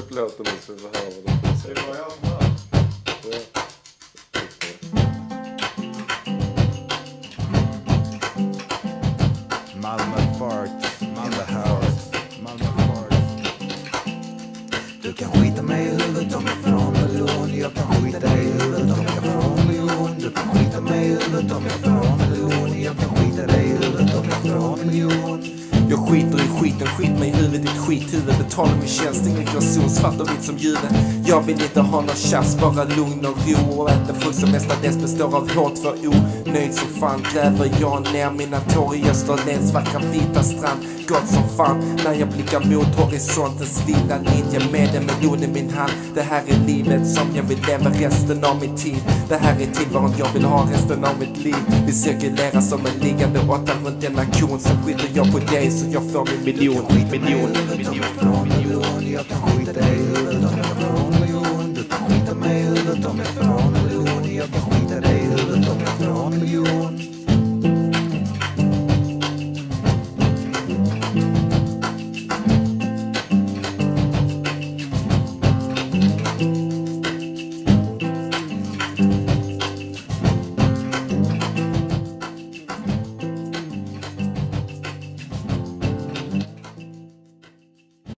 upp låten nu så vi får höra vad det är. Det var jag som hör. Malmö fart, Malmö house, Malmö fart. Du kan skita mig i huvudet om jag får en miljon. Jag kan skita dig i huvudet om jag får en miljon. Du kan skita mig i huvudet om jag får en miljon. Jag kan skita dig i huvudet om jag får en miljon. Jag skiter i skiten, skit mig i huvudet, ditt skithuvud. Betalar min tjänst, ingen gråzon, svart och vitt som ljudet. Jag vill inte ha någon tjafs, bara lugn och ro. Och äta frukt som mestadels består av H2O. Nöjd som fan gräver jag ner mina tår i Österlens vackra vita strand. Gott som fan när jag blickar mot horisontens lilla linje med en miljon i min hand. Det här är livet som jag vill leva resten av min tid. Det här är tillvaron jag vill ha resten av mitt liv. Vi cirkulerar som en liggande åtta runt denna kon. Så skiter jag på dig så jag får min miljon. Jag kan skita dig i huvudet om jag får en miljon. Du kan skita mig i huvudet om jag får